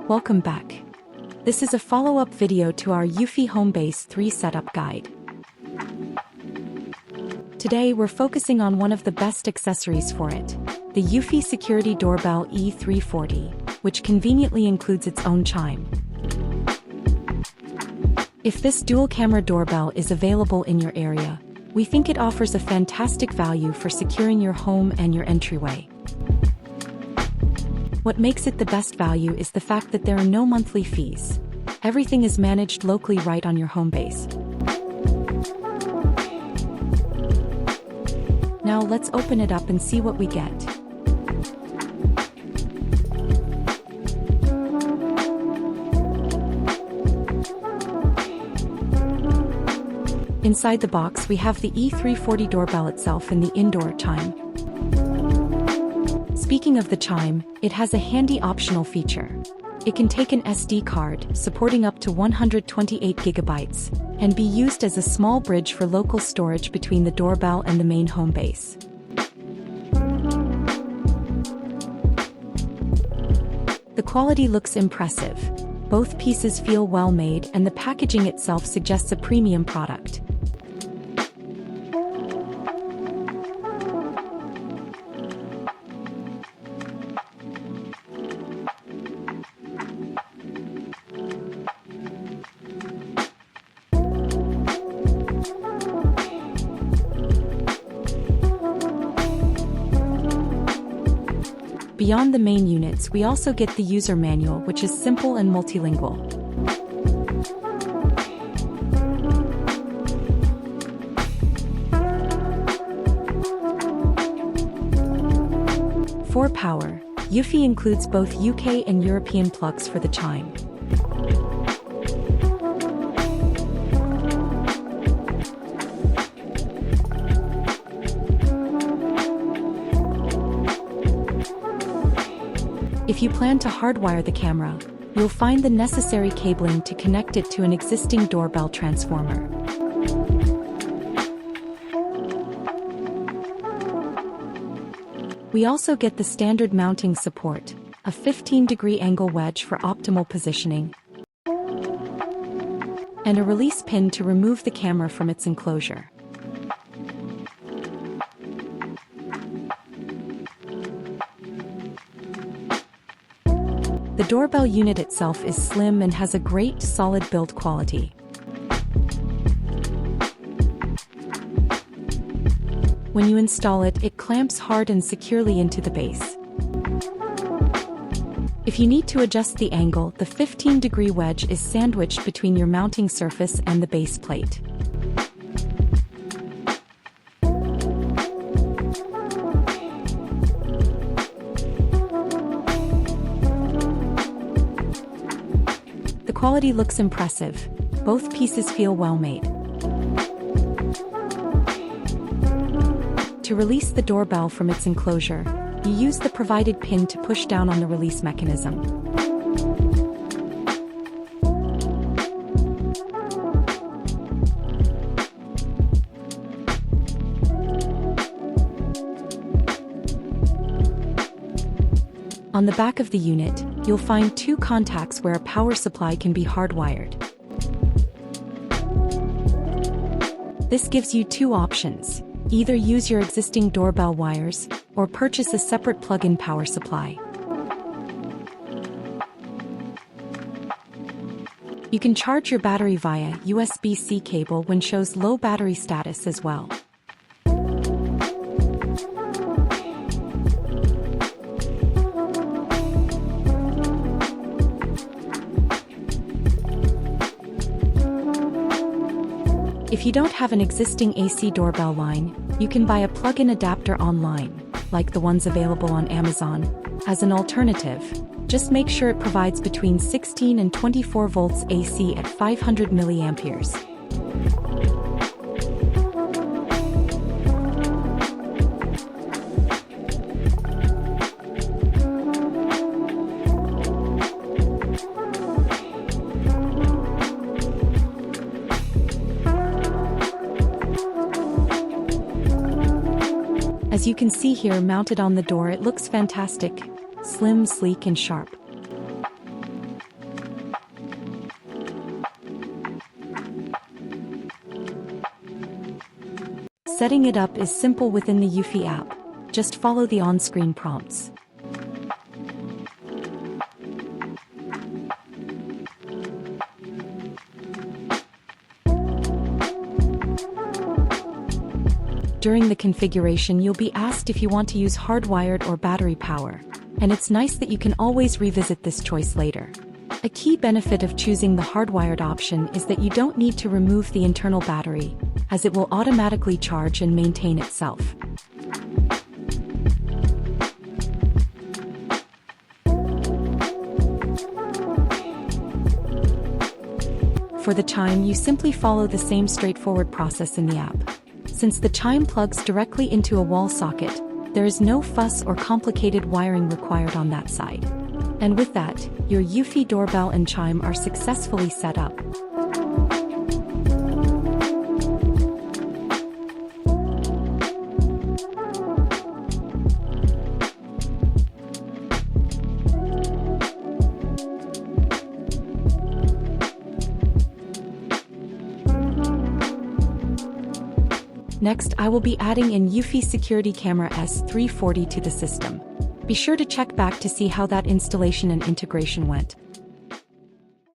Welcome back. This is a follow-up video to our Eufy Homebase 3 setup guide. Today we're focusing on one of the best accessories for it, the Eufy Security Doorbell E340, which conveniently includes its own chime. If this dual-camera doorbell is available in your area, we think it offers a fantastic value for securing your home and your entryway. What makes it the best value is the fact that there are no monthly fees. Everything is managed locally right on your home base. Now let's open it up and see what we get. Inside the box we have the E340 doorbell itself and the indoor chime. Speaking of the chime, it has a handy optional feature. It can take an SD card, supporting up to 128 gigabytes, and be used as a small bridge for local storage between the doorbell and the main home base. The quality looks impressive. Both pieces feel well made and the packaging itself suggests a premium product. Beyond the main units, we also get the user manual, which is simple and multilingual. For power, Eufy includes both UK and European plugs for the chime. If you plan to hardwire the camera, you'll find the necessary cabling to connect it to an existing doorbell transformer. We also get the standard mounting support, a 15-degree angle wedge for optimal positioning, and a release pin to remove the camera from its enclosure. The doorbell unit itself is slim and has a great, solid build quality. When you install it, it clamps hard and securely into the base. If you need to adjust the angle, the 15-degree wedge is sandwiched between your mounting surface and the base plate. The quality looks impressive. Both pieces feel well made. To release the doorbell from its enclosure, you use the provided pin to push down on the release mechanism. On the back of the unit, you'll find two contacts where a power supply can be hardwired. This gives you two options: either use your existing doorbell wires, or purchase a separate plug-in power supply. You can charge your battery via USB-C cable when shows low battery status as well. If you don't have an existing AC doorbell line, you can buy a plug-in adapter online, like the ones available on Amazon, as an alternative. Just make sure it provides between 16 and 24 volts AC at 500 milliamperes. As you can see here mounted on the door, it looks fantastic, slim, sleek and sharp. Setting it up is simple within the Eufy app. Just follow the on-screen prompts. During the configuration, you'll be asked if you want to use hardwired or battery power, and it's nice that you can always revisit this choice later. A key benefit of choosing the hardwired option is that you don't need to remove the internal battery, as it will automatically charge and maintain itself. For the Chime, you simply follow the same straightforward process in the app. Since the Chime plugs directly into a wall socket, there is no fuss or complicated wiring required on that side. And with that, your Eufy doorbell and Chime are successfully set up. Next, I will be adding in Eufy Security Camera S340 to the system. Be sure to check back to see how that installation and integration went.